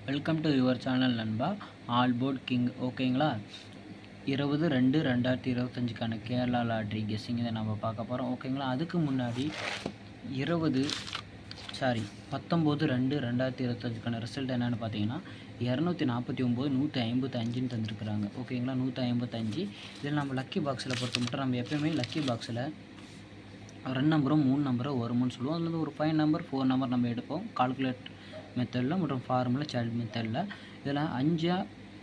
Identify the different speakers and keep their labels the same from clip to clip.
Speaker 1: Welcome to your channel நண்பா. ஆல் board கிங். ஓகேங்களா, 20/2/2025க்கான கேரளா லாட்ரி கெஸ்ஸிங் இதை நம்ம பார்க்க போகிறோம். ஓகேங்களா, அதுக்கு முன்னாடி 19/2/2025க்கான ரிசல்ட் என்னென்னு பார்த்தீங்கன்னா 249 155ன்னு தந்துருக்குறாங்க. ஓகேங்களா, 155. இதில் நம்ம லக்கி பாக்ஸில் பொறுத்த மட்டும் நம்ம எப்பயுமே லக்கி பாக்ஸில் 2 நம்பரும் 3 நம்பரும் வரும்னு சொல்லுவோம். அதில் ஒரு 5 நம்பர் 4 நம்பர் நம்ம எடுப்போம் கால்குலேட் மெத்தடில் மற்றும் ஃபார்முலா சைல்டு மெத்தடில். இதில்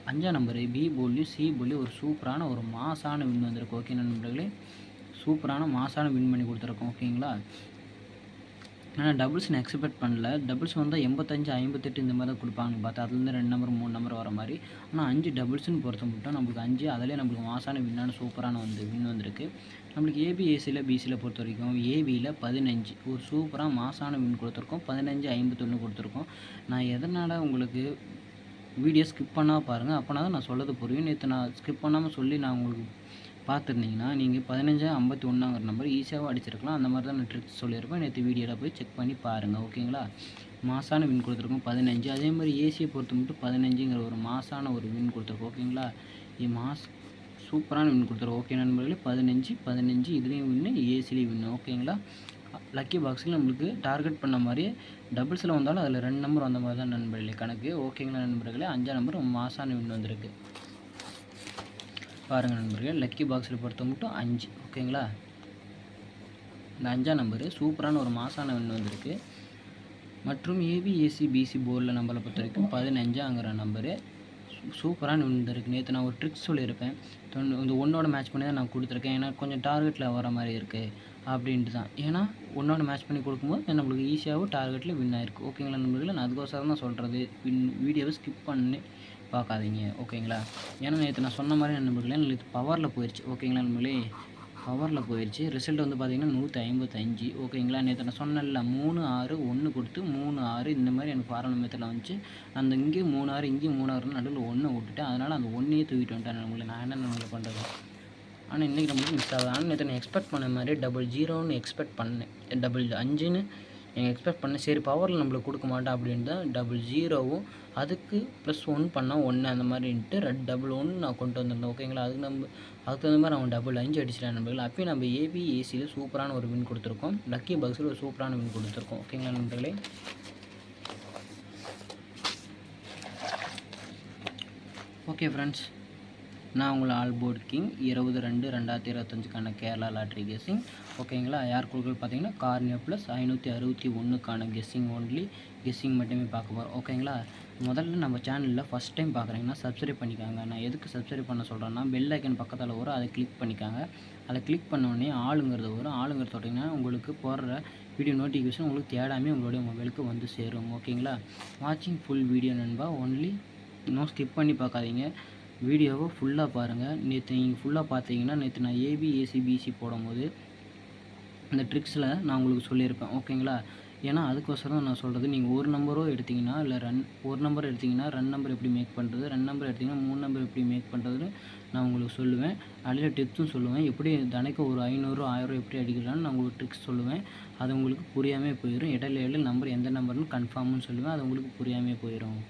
Speaker 1: அஞ்சா நம்பரு பி போலியும் சி போலியும் ஒரு சூப்பரான ஒரு மாசான வின் வந்திருக்கு. ஓகே நண்பர்களே, சூப்பரான மாசான வின் பண்ணி கொடுத்துருக்கோம். ஓகேங்களா, ஆனால் டபுள்ஸ் நான் எக்ஸ்பெக்ட் பண்ணல. டபுள்ஸ் வந்தால் 85 58 இந்த மாதிரி தான் கொடுப்பாங்கன்னு பார்த்தா அதுலேருந்து 2 நம்பர் 3 நம்பர் வர மாதிரி. ஆனால் 5 டபுள்ஸ்னு பொறுத்த மட்டும் நம்மளுக்கு 5 அதிலே நம்மளுக்கு மாசான வின்னான சூப்பரான வின் வந்திருக்கு. நம்மளுக்கு ஏபிஎஸ்சியில் பிசியில் பொறுத்த வரைக்கும் ஏபியில் 15 ஒரு சூப்பராக மாசான வின் கொடுத்துருக்கோம். 15/51 கொடுத்துருக்கோம். நான் எதனால் உங்களுக்கு வீடியோ ஸ்கிப் பண்ணால் பாருங்கள், அப்போனா தான் நான் சொல்லது புரியும். நேற்று நான் ஸ்கிப் பண்ணாமல் சொல்லி நான் உங்களுக்கு பார்த்துருந்தீங்கன்னா நீங்கள் 15/51ங்கிற நம்பர் ஈஸியாகவும் அடிச்சிருக்கலாம். அந்த மாதிரி தான் நான் ட்ரிக்ஸ் சொல்லியிருப்பேன். நேற்று வீடியோவில் போய் செக் பண்ணி பாருங்கள். ஓகேங்களா, மாசான வின் கொடுத்துருக்கோம் 15. அதே மாதிரி ஏசியை பொறுத்த மட்டும் 15ங்கிற ஒரு மாசான ஒரு வின் கொடுத்துருக்கோம். ஓகேங்களா, சூப்பரான வின் கொடுத்துருக்கோம். ஓகே நண்பர்களே, 15 இதுலேயும் வின்னு, ஏசிலையும் வின்னு. ஓகேங்களா, லக்கி பாக்ஸில் நம்மளுக்கு டார்கெட் பண்ண மாதிரியே டபுள்ஸில் வந்தாலும் அதில் 2 நம்பர் வந்த மாதிரி தான் நண்பர்களே கணக்கு. ஓகேங்களா நண்பர்களே, 5 நம்பர் மாசான வின் வந்திருக்கு பாருங்கள் நண்பர்களே. லக்கி பாக்ஸில் பொறுத்த மட்டும் 5. ஓகேங்களா, இந்த 5 நம்பரு சூப்பரான ஒரு மாசான வின் வந்திருக்கு. மற்றும் ஏபிஎஸ்சி பிசி போர்டில் நம்பரை பொறுத்த வரைக்கும் 15ங்கிற நம்பரு சூப்பரான வின் இருக்குது. நேற்று நான் ஒரு ட்ரிக்ஸ் சொல்லியிருப்பேன். இந்த ஒன்னோட மேட்ச் பண்ணி தான் நான் கொடுத்துருக்கேன். ஏன்னா கொஞ்சம் டார்கெட்டில் வர மாதிரி இருக்குது அப்படின்ட்டு தான். ஏன்னா ஒன்னோட மேட்ச் பண்ணி கொடுக்கும்போது நம்மளுக்கு ஈஸியாகவும் டார்கெட்டில் வின் ஆயிருக்கு. ஓகேங்களா நண்பர்களே, நான் அதுக்கோசரம் தான் சொல்கிறது. வீடியோவை ஸ்கிப் பண்ணி பார்க்காதீங்க. ஓகேங்களா, ஏன்னா நேற்று நான் சொன்ன மாதிரி நண்பர்களே நேற்று பவரில் போயிடுச்சு. ஓகேங்களா நண்பர்களே, பவரில் போயிடுச்சு. ரிசல்ட் வந்து பார்த்திங்கன்னா 155. ஓகேங்களா, நேற்று நான் சொன்னல 3 6 1 கொடுத்து 3 6 இந்த மாதிரி எனக்கு ஃபார்முலா மெத்தடில் வந்துச்சு. அந்த இங்கே 3 6 இங்கேயும் 3 6 நடுவில் 1 விட்டுட்டேன். அதனால் அந்த 1ஐயே தூக்கிட்டு வந்துட்டேன் நம்மளை. நான் என்ன நம்மளை பண்ணுறது. ஆனால் இன்றைக்கி நம்மளுக்கு மிஸ் ஆகுது. ஆனால் நேற்று நான் எக்ஸ்பெக்ட் பண்ண மாதிரி 00ன்னு எக்ஸ்பெக்ட் பண்ணேன், 5ன்னு நீங்கள் எக்ஸ்பெக்ட் பண்ணேன். சரி பவரில் நம்மளுக்கு கொடுக்க மாட்டேன் அப்படின்னு தான் 00வும் அதுக்கு +1 பண்ணால் 1 அந்த மாதிரின்ட்டு 1 நான் கொண்டு வந்திருந்தேன். ஓகேங்களா, அதுக்கு தகுந்த மாதிரி அவன் 5 அடிச்சிட்டேன் நண்பர்கள். அப்பயும் நம்ம ஏபிஎஸ்சியில் சூப்பரான ஒரு வின் கொடுத்துருக்கோம். லக்கி பாக்ஸில் ஒரு சூப்பரான வின் கொடுத்துருக்கோம். ஓகேங்களா நண்பர்களே, ஓகே ஃப்ரெண்ட்ஸ், நான் உங்களை ஆல் போர்ட் கிங் 20/2/2025க்கான கேரளா லாட்ரி கெஸ்ஸிங். ஓகேங்களா, யார் கொடுக்குறது பார்த்தீங்கன்னா கார்னியா +561க்கான கெஸ்ஸிங் ஒன்லி கெஸ்ஸிங் மட்டுமே பார்க்க போகிறோம். ஓகேங்களா, முதல்ல நம்ம சேனலில் ஃபஸ்ட் டைம் பார்க்குறீங்கன்னா சப்ஸ்கிரைப் பண்ணிக்காங்க. நான் எதுக்கு சப்ஸ்கிரைப் பண்ண சொல்கிறேன்னா பெல் ஐக்கன் பக்கத்தில் வரும், அதை கிளிக் பண்ணிக்காங்க. அதை கிளிக் பண்ணோடனே ஆளுங்கிறது வரும். ஆளுங்கிறது தொட்டிங்கன்னா உங்களுக்கு போடுற வீடியோ நோட்டிஃபிகேஷன் உங்களுக்கு தேடாமல் உங்களுடைய மொபைலுக்கு வந்து சேரும். ஓகேங்களா, வாட்சிங் ஃபுல் வீடியோ நண்பா, ஒன்லி ஸ்கிப் பண்ணி பார்க்காதீங்க, வீடியோவை ஃபுல்லாக பாருங்கள். நேற்று நீங்கள் ஃபுல்லாக பார்த்தீங்கன்னா நேற்று நான் ஏபிஎஸ்சி பிசி போடும்போது இந்த ட்ரிக்ஸில் நான் உங்களுக்கு சொல்லியிருப்பேன். ஓகேங்களா, ஏன்னா அதுக்கோசரம் நான் சொல்கிறது. நீங்கள் ஒரு நம்பரோ எடுத்திங்கன்னா இல்லை ஒரு நம்பர் எடுத்திங்கன்னா 2 நம்பர் எப்படி மேக் பண்ணுறது, 2 நம்பர் எடுத்திங்கன்னா 3 நம்பர் எப்படி மேக் பண்ணுறதுன்னு நான் உங்களுக்கு சொல்லுவேன். அதில் டிப்ஸும் சொல்லுவேன். எப்படி தினைக்கு ஒரு 500 1000 எப்படி அடிக்கலான்னு நான் உங்களுக்கு ட்ரிக்ஸ் சொல்லுவேன். அது உங்களுக்கு புரியாமல் போயிடும். இடையில நம்பர் எந்த நம்பர்னு கன்ஃபார்ம்னு சொல்லுவேன். அது உங்களுக்கு புரியாமல் போயிடும்.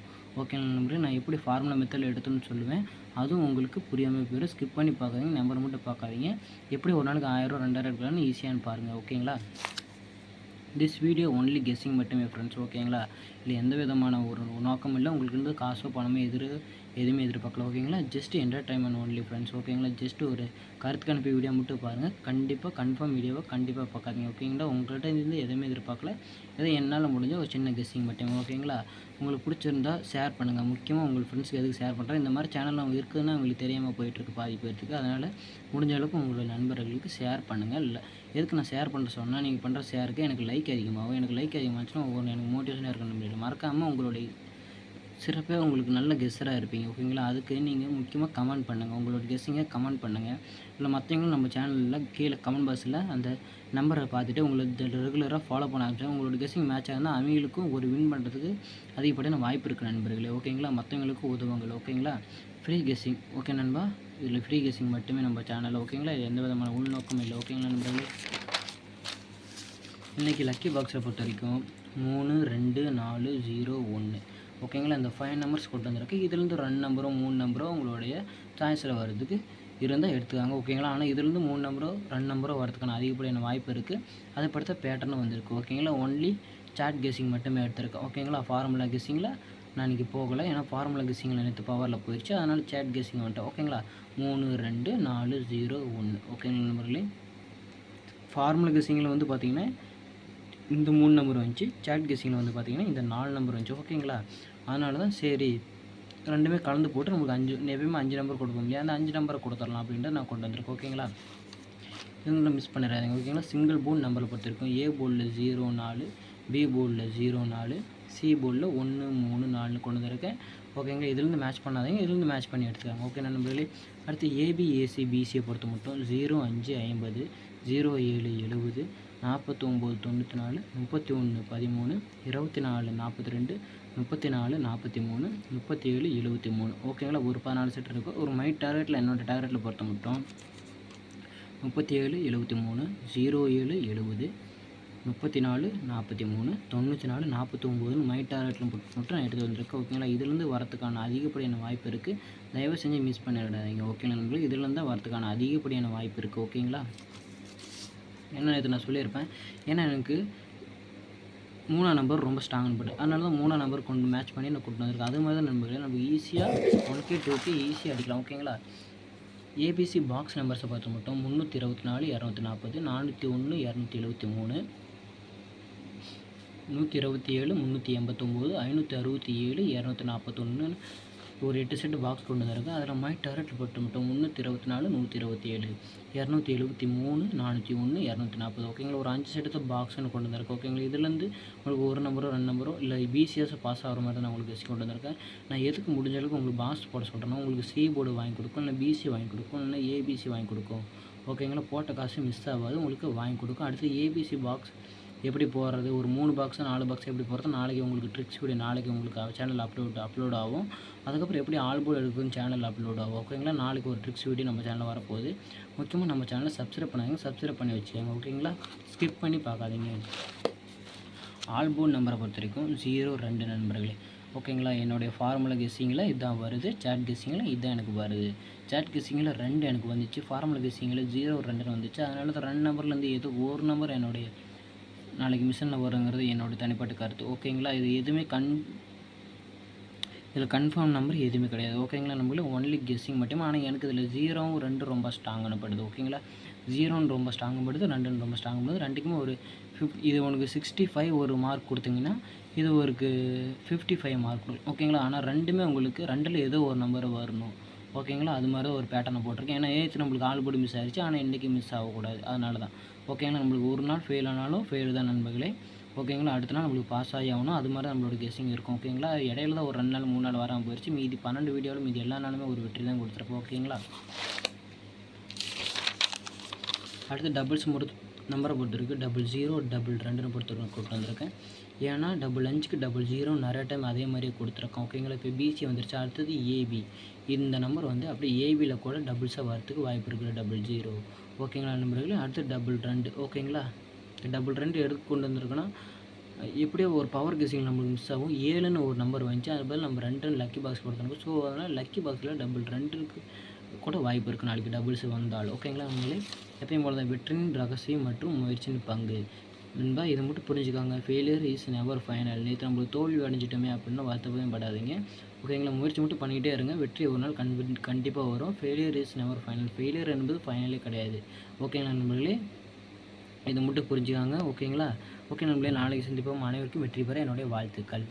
Speaker 1: ஓகே நம்பர், நான் எப்படி ஃபார்முலா மெத்தடில் எடுத்துன்னு சொல்லுவேன். அதுவும் உங்களுக்கு புரியாமல் போயிடும். ஸ்கிப் பண்ணி பார்க்காதீங்க, நம்பர் மட்டும் பார்க்காதீங்க. எப்படி ஒரு நாளைக்கு 1000 2000 எடுக்கலாம்னு ஈஸியானு பாருங்கள். ஓகேங்களா, திஸ் வீடியோ ஒன்லி கெஸ்ஸிங் மட்டுமே ஃப்ரெண்ட்ஸ். ஓகேங்களா, இல்லை எந்த விதமான ஒரு நோக்கம் இல்லை. உங்களுக்கு இருந்து காசோ பணமோ எதுவுமே எதிர்பார்க்கல. ஓகேங்களா, ஜஸ்ட் என்டர்டைன்மெண்ட் ஒன்லி ஃப்ரெண்ட்ஸ். ஓகேங்களா, ஜஸ்ட் ஒரு கருத்து கணிப்பு வீடியோ மட்டும் பாருங்கள். கண்டிப்பாக கன்ஃபார்ம் வீடியோவை கண்டிப்பாக பார்க்காதீங்க. ஓகேங்களா, உங்கள்கிட்ட இருந்து எதுவுமே எதிர்பார்க்கல. என்னால் முடிஞ்ச ஒரு சின்ன கெஸ்ஸிங் மட்டுமே. ஓகேங்களா, உங்களுக்கு பிடிச்சிருந்தா ஷேர் பண்ணுங்கள். முக்கியமாக உங்கள் ஃப்ரெண்ட்ஸ்க்கு எதுக்கு ஷேர் பண்ணுறேன், இந்த மாதிரி சேனலில் அவங்க இருக்குதுன்னு அவங்களுக்கு தெரியாமல் போயிட்டுருக்கு பாதி பேருக்கு. அதனால் முடிஞ்ச அளவுக்கு உங்களோட நண்பர்களுக்கு ஷேர் பண்ணுங்கள். இல்லை எதுக்கு நான் ஷேர் பண்ணுற சொன்னால் நீங்கள் பண்ணுற ஷேருக்கு எனக்கு லைக் அதிகமாகும். எனக்கு லைக் அதிகமாச்சுன்னா எனக்கு மோட்டிவேஷனாக இருக்க முடியும். மறக்காமல் உங்களுடைய சிறப்பே உங்களுக்கு நல்ல கெஸ்ஸராக இருப்பீங்க. ஓகேங்களா, அதுக்கு நீங்கள் முக்கியமாக கமெண்ட் பண்ணுங்கள். உங்களோட கெஸ்ஸிங்கை கமெண்ட் பண்ணுங்கள். இல்லை மற்றவங்களும் நம்ம சேனலில் கீழே கமெண்ட் பாக்ஸில் அந்த நம்பரை பார்த்துட்டு உங்களுக்கு ரெகுலராக ஃபாலோ பண்ண ஆரம்பிச்சோம். உங்களோட கெஸ்ஸிங் மேட்ச் ஆகுதுன்னா அவங்களுக்கும் ஒரு வின் பண்ணுறதுக்கு அதிகப்படியான வாய்ப்பு இருக்குது நண்பர்களே. ஓகேங்களா, மற்றவங்களுக்கும் உதவுங்கள். ஓகேங்களா, ஃப்ரீ கெஸ்ஸிங். ஓகே நண்பா, இதில் ஃப்ரீ கெஸ்ஸிங் மட்டுமே நம்ம சேனலில். ஓகேங்களா, இது எந்த விதமான உள்நோக்கம் இல்லை. ஓகேங்களா நண்பர்களே, இன்றைக்கி லக்கி பாக்ஸை பொறுத்த வரைக்கும் 3 2 4 0 1. ஓகேங்களா. இந்த 5 நம்பர்ஸ் கொண்டு வந்திருக்கு. இதுலேருந்து 2 நம்பரோ 3 நம்பரோ உங்களுடைய சாய்ஸில் வர்றதுக்கு இருந்தால் எடுத்துக்காங்க. ஓகேங்களா. ஆனால் இதுலேருந்து 3 நம்பரோ 2 நம்பரோ வரதுக்கான அதிகப்படியான வாய்ப்பு இருக்குது. அதை படுத்த பேட்டர்னும் வந்திருக்கு. ஓகேங்களா. ஒன்லி சாட் கெஸ்ஸிங் மட்டுமே எடுத்திருக்கேன். ஓகேங்களா. ஃபார்முலா கெஸ்ஸிங்கில் நான் இன்றைக்கி போகலை, ஏன்னா ஃபார்முலா கெஸ்ஸிங்கில் நேற்று பவரில் போயிடுச்சு. அதனால் சாட் கெஸ்ஸிங் வந்துட்டேன். ஓகேங்களா. 3 2 4 0 1. ஓகேங்களா நண்பர்களே. ஃபார்முலா கெஸ்ஸிங்கில் வந்து பார்த்திங்கன்னா இந்த 3 நம்பர் வந்துச்சு. சாட் கெஸ்ஸிங்கில் வந்து பார்த்திங்கன்னா இந்த 4 நம்பர் வந்துச்சு. ஓகேங்களா. அதனால தான் சரி ரெண்டுமே கலந்து போட்டு நமக்கு 5 எப்பயுமே 5 நம்பர் கொடுப்போம் இல்லையா, அந்த 5 நம்பரை கொடுத்துடலாம் அப்படின்ட்டு நான் கொண்டு வந்திருக்கேன். ஓகேங்களா. இதெல்லாம் மிஸ் பண்ணிடாதீங்க. ஓகேங்களா. சிங்கிள் போர்டு நம்பரை பொறுத்திருக்கும். ஏ போர்டில் 0 4, பி போர்டில் 0 4, சி போர்டில் 1 3 4 கொண்டு வந்திருக்கேன். ஓகேங்களா. இதுலேருந்து மேட்ச் பண்ணாதீங்க, இதுலேருந்து மேட்ச் பண்ணி எடுத்துக்காங்க. ஓகே நண்பர்களே. அடுத்து ஏபி ஏசி பிசியை பொறுத்த மட்டும் 0 5 50, 0 7 70, 49 94, 31 13, 24 42, 34 43, 37 73. ஓகேங்களா. ஒரு 14 செட் இருக்கும். ஒரு மை டார்கெட்டில் என்னோடய டார்கெட்டில் பொறுத்த மட்டும் 37 73, 07 70, 34 43, 94 49 மை டார்கெட்டில் மட்டும் நான் எடுத்து வந்திருக்கேன். ஓகேங்களா. இதுலேருந்து வரத்துக்கான அதிகப்படியான வாய்ப்பு இருக்குது. தயவு செஞ்சு மிஸ் பண்ணிடாதீங்க. ஓகேங்களா நண்பர்களே. இதுலேருந்து தான் வரத்துக்கான அதிகப்படியான வாய்ப்பு இருக்குது. ஓகேங்களா. என்ன இது நான் சொல்லியிருப்பேன், ஏன்னா எனக்கு 3ஆம் நம்பர் ரொம்ப ஸ்ட்ராங்னு பட்டு, அதனால தான் 3ஆம் நம்பர் கொண்டு மேட்ச் பண்ணி நான் கொண்டு வந்திருக்கேன். அது மாதிரி தான் நண்பர்களே நம்ம ஈஸியாக 1K 2K ஈஸியாக அடிக்கலாம். ஓகேங்களா. ஏபிசி பாக்ஸ் நம்பர்ஸை பார்த்து மட்டும் 324 240, 401 273, 127 389, 567 241 ஒரு 8 செட்டு பாக்ஸ் கொண்டு வந்திருக்கேன். அதில் மை டார்கெட் போட்டு மட்டும் 324 127, 273 401 240. ஓகேங்களா. ஒரு 5 செட்டு தான் பாக்ஸ்னு கொண்டு வந்திருக்கேன். ஓகேங்களா. இதுலேருந்து உங்களுக்கு ஒரு நம்பரோ 2 நம்பரோ இல்லை பிசிஎஸ் பாஸ் ஆகிற மாதிரி நான் உங்களுக்கு கொண்டு வந்திருக்கேன். நான் எதுக்கு முடிஞ்ச அளவுக்கு உங்களுக்கு பாக்ஸ் போட சொல்கிறேன்னா உங்களுக்கு சி போர்டு வாங்கி கொடுக்கும், இல்லை பிசி வாங்கி கொடுக்கும், இல்லை ஏபிசி வாங்கி கொடுக்கும். ஓகேங்களா. போட்ட காசு மிஸ் ஆகாது, உங்களுக்கு வாங்கி கொடுக்கும். அடுத்து ஏபிசி பாக்ஸ் எப்படி போடுறது, ஒரு 3 பாக்ஸு 4 பாக்ஸ் எப்படி போகிறது, நாளைக்கு உங்களுக்கு ட்ரிக்ஸ் வீடியோ நாளைக்கு உங்களுக்கு சேனல் அப்லோட் ஆகும். அதுக்கப்புறம் எப்படி ஆல் போர்டு எடுக்குன்னு சேனல் அப்லோட் ஆகும். ஓகேங்களா. நாளைக்கு ஒரு ட்ரிக்ஸ் வீடியோ நம்ம சேனலில் வரப்போகுது. முக்கியமாக நம்ம சேனலை சப்ஸ்கிரைப் பண்ணாதீங்க, சப்ஸ்கிரைப் பண்ணி வச்சுக்கோங்க. ஓகேங்களா. ஸ்கிப் பண்ணி பார்க்காதீங்க. ஆல் போர்டு நம்பரை பொறுத்த வரைக்கும் 0 2 நண்பர்களே. ஓகேங்களா. என்னுடைய ஃபார்முலா கெஸ்ஸிங்கில் இதுதான் வருது, சாட் கெஸ்ஸிங்கில் இதுதான் எனக்கு வருது. சாட் கெஸ்ஸிங்கில் 2 எனக்கு வந்துச்சு, ஃபார்முலா கெஸ்ஸிங்கில் 0 2 வந்துச்சு. அதனால தான் 2 நம்பர்லேருந்து ஏதோ ஒரு நம்பர் என்னுடைய நாளைக்கு மிஷனில் வருங்கிறது என்னோடய தனிப்பட்ட கருத்து. ஓகேங்களா. இது எதுவுமே இதில் கன்ஃபார்ம் நம்பர் எதுவுமே கிடையாது. ஓகேங்களா. நம்மளுக்கு ஒன்லி கெஸ்ஸிங் மட்டுமே. ஆனால் எனக்கு இதில் 0 2 ரொம்ப ஸ்ட்ராங்கான படுது. ஓகேங்களா. 0 ரொம்ப ஸ்ட்ராங்காக படுது, 2 ரொம்ப ஸ்ட்ராங்காக படுது. ரெண்டுக்குமே ஒரு இது உனக்கு 65 ஒரு மார்க் கொடுத்தீங்கன்னா இது ஒரு 55 மார்க் கொடுக்கும். ஓகேங்களா. ஆனால் ரெண்டுமே உங்களுக்கு 2ல் ஏதோ ஒரு நம்பர் வரணும். ஓகேங்களா. அது மாதிரி ஒரு பேட்டர்னை போட்டிருக்கேன். ஏன்னா ஏற்று நம்மளுக்கு ஆல் போர்டு மிஸ் ஆகிடுச்சு, ஆனால் இன்றைக்கி மிஸ் ஆகக்கூடாது. அதனால தான். ஓகேங்களா. நம்மளுக்கு ஒரு நாள் ஃபெயில் ஆனாலும் ஃபெயில் தான் நண்பர்களே. ஓகேங்களா. அடுத்த நாள் நம்மளுக்கு பாஸ் ஆகி ஆகணும். அது மாதிரி நம்மளோட கெஸ்ஸிங் இருக்கும். ஓகேங்களா. இடையில தான் ஒரு 2 நாள் 3 நாள் வராமல் போயிடுச்சு. மீதி 12 வீடியோவில் மீதி எல்லா நாளுமே ஒரு வெற்றி தான் கொடுத்துருப்போம். ஓகேங்களா. அடுத்து டபுள்ஸ் நம்பரை பொறுத்திருக்கு 00 2 பொறுத்த கொண்டு வந்திருக்கேன். ஏன்னா 5க்கு 00 நிறைய டைம் அதே மாதிரியே கொடுத்துருக்கோம். ஓகேங்களா. இப்போ பிசி வந்துருச்சு. அடுத்தது ஏபி. இந்த நம்பர் வந்து அப்படியே ஏபியில் கூட டபுள்ஸாக வரத்துக்கு வாய்ப்பு இருக்குது 00. ஓகேங்களா நண்பர்களே. அடுத்து 2. ஓகேங்களா. 2 எடுத்து கொண்டு வந்திருக்கோன்னா எப்படியோ ஒரு பவர் கெஸ்ஸிங் நம்மளுக்கு மிஸ் ஆகும். 7ன்னு ஒரு நம்பர் வந்துச்சு, அது பதில் நம்ம 2 லக்கி பாக்ஸ் கொடுத்துருக்கோம். ஸோ அதனால் லக்கி பாக்ஸில் 2க்கு கூட வாய்ப்பு இருக்குது நாளைக்கு டபுள்ஸ் வந்தாலும். ஓகேங்களா. நம்மளே எப்பயும் போல தான் வெற்றியின் ரகசியம் மற்றும் முயற்சியின் பங்கு நண்பா. இதை மட்டும் புரிஞ்சுக்காங்க. Failure is never final. நேற்று நம்மளுக்கு தோல்வி அடைஞ்சிட்டோமே அப்படின்னா வருத்தப்பவே படாதீங்க. ஓகேங்களா. முயற்சி மட்டும் பண்ணிக்கிட்டே இருங்க. வெற்றி ஒரு நாள் கண்டிப்பாக வரும். Failure is never final. Failure என்பது ஃபைனலே கிடையாது. ஓகேங்களா நண்பர்களே. இதை மட்டும் புரிஞ்சுக்காங்க. ஓகேங்களா. ஓகே நண்பர்களே. நாளைக்கு சந்திப்போம். அனைவருக்கும் வெற்றி பெற என்னுடைய வாழ்த்துக்கள்.